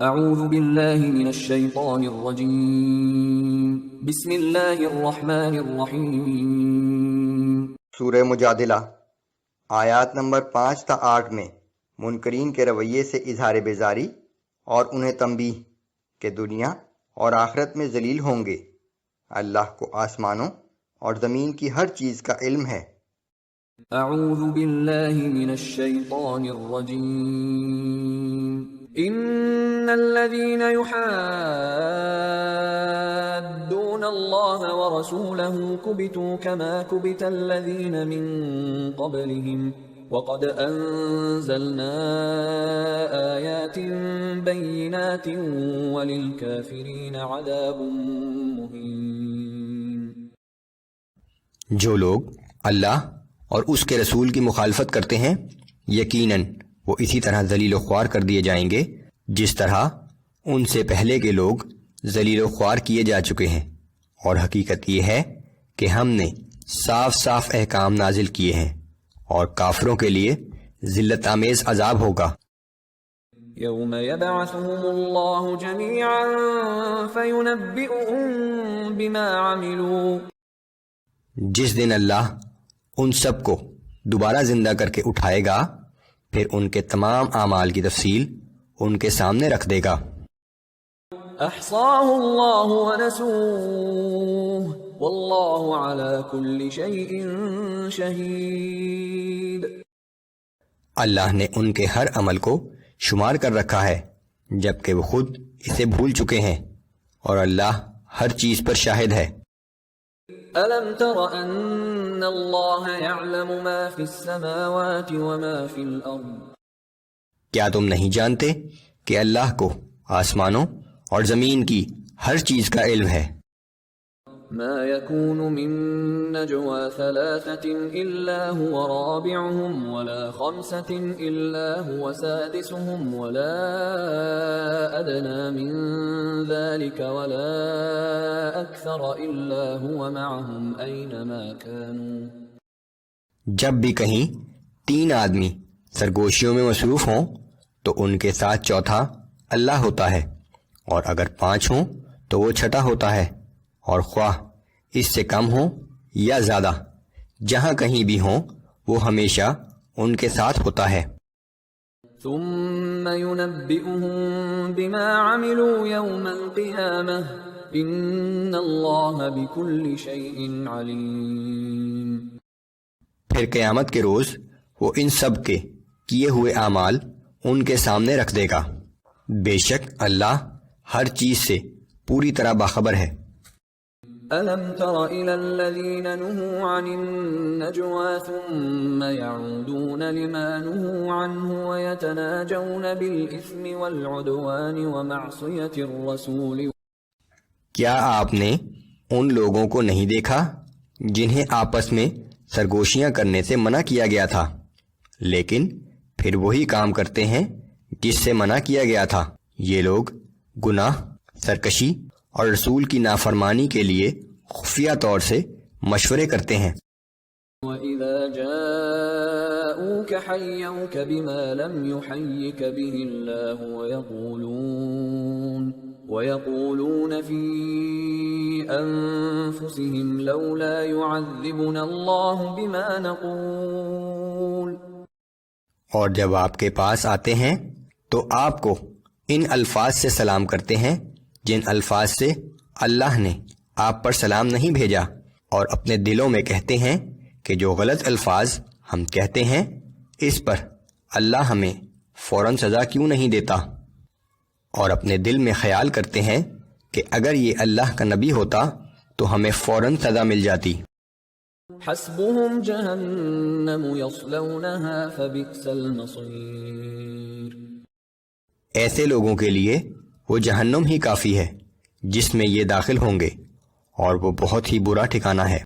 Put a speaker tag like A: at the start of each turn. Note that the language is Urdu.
A: اعوذ باللہ من الشیطان الرجیم بسم اللہ الرحمن الرحیم۔
B: سورہ مجادلہ آیات نمبر 5 تا 8 میں منکرین کے رویے سے اظہار بیزاری اور انہیں تنبیہ کہ دنیا اور آخرت میں ذلیل ہوں گے۔ اللہ کو آسمانوں اور زمین کی ہر چیز کا علم ہے۔
A: اعوذ باللہ من الشیطان الرجیم۔ ان الذين يحادون الله ورسوله كبتوا كما كبت الذين من قبلهم وقد انزلنا آيات بينات وللكافرين عذاب مهين۔
C: جو لوگ اللہ اور اس کے رسول کی مخالفت کرتے ہیں یقیناً وہ اسی طرح ذلیل و خوار کر دیے جائیں گے جس طرح ان سے پہلے کے لوگ ذلیل و خوار کیے جا چکے ہیں، اور حقیقت یہ ہے کہ ہم نے صاف صاف احکام نازل کیے ہیں، اور کافروں کے لیے ذلت آمیز عذاب ہوگا۔
A: یوم یبعثهم اللہ جميعا فینبئهم بما عملوا۔
C: جس دن اللہ ان سب کو دوبارہ زندہ کر کے اٹھائے گا، پھر ان کے تمام اعمال کی تفصیل ان کے سامنے رکھ دے گا۔
A: احصاہ اللہ ونسوہ واللہ علی کل شیء شہید۔
C: اللہ نے ان کے ہر عمل کو شمار کر رکھا ہے جبکہ وہ خود اسے بھول چکے ہیں، اور اللہ ہر چیز پر شاہد ہے۔
A: أَلَمْ تَرَ أَنَّ اللَّهَ يَعْلَمُ مَا فِي السَّمَاوَاتِ وَمَا فِي الْأَرْضِ۔
C: کیا تم نہیں جانتے کہ اللہ کو آسمانوں اور زمین کی ہر چیز کا علم ہے؟
A: مَا يَكُونُ مِن نَجْوَى ثَلَاثَةٍ إِلَّا هُوَ رَابِعُهُمْ وَلَا خَمْسَةٍ إِلَّا هُوَ سَادِسُهُمْ وَلَا أَدْنَى مِن ذَلِكَ وَلَا أَكْثَرَ إِلَّا هُوَ مَعَهُمْ أَيْنَمَا كَانُوا۔
C: جب بھی کہیں 3 آدمی سرگوشیوں میں مصروف ہوں تو ان کے ساتھ چوتھا اللہ ہوتا ہے، اور اگر 5 ہوں تو وہ چھٹا ہوتا ہے، اور خواہ اس سے کم ہوں یا زیادہ، جہاں کہیں بھی ہوں وہ ہمیشہ ان کے ساتھ ہوتا ہے۔
A: ثم ينبئهم بما عملوا يوم القيامة ان اللہ بكل شيء علیم۔
C: پھر قیامت کے روز وہ ان سب کے کیے ہوئے اعمال ان کے سامنے رکھ دے گا، بے شک اللہ ہر چیز سے پوری طرح باخبر ہے۔
A: أَلَمْ تَرَ إِلَى الَّذِينَ نُهُوا عَنِ النَّجْوَى ثُمَّ يَعُودُونَ لِمَا نُهُوا عَنْهُ وَيَتَنَاجَوْنَ بِالْإِثْمِ وَالْعُدْوَانِ وَمَعْصِيَةِ الرَّسُولِ۔
C: کیا آپ نے ان لوگوں کو نہیں دیکھا جنہیں آپس میں سرگوشیاں کرنے سے منع کیا گیا تھا، لیکن پھر وہی کام کرتے ہیں جس سے منع کیا گیا تھا؟ یہ لوگ گناہ، سرکشی اور رسول کی نافرمانی کے لیے خفیہ طور سے مشورے کرتے ہیں۔
A: وَإِذَا جَاءُوكَ حَيَّوْكَ بِمَا لَمْ يُحَيِّكَ بِهِ اللَّهُ وَيَقُولُونَ فِي أَنفُسِهِمْ لَوْلَا يُعَذِّبُنَا اللَّهُ بِمَا نَقُولُ۔
C: اور جب آپ کے پاس آتے ہیں تو آپ کو ان الفاظ سے سلام کرتے ہیں جن الفاظ سے اللہ نے آپ پر سلام نہیں بھیجا، اور اپنے دلوں میں کہتے ہیں کہ جو غلط الفاظ ہم کہتے ہیں اس پر اللہ ہمیں فوراً سزا کیوں نہیں دیتا، اور اپنے دل میں خیال کرتے ہیں کہ اگر یہ اللہ کا نبی ہوتا تو ہمیں فوراً سزا مل جاتی۔
A: حسبهم جہنم یصلونها فبئس المصیر۔
C: ایسے لوگوں کے لیے وہ جہنم ہی کافی ہے جس میں یہ داخل ہوں گے، اور وہ بہت ہی برا ٹھکانہ ہے۔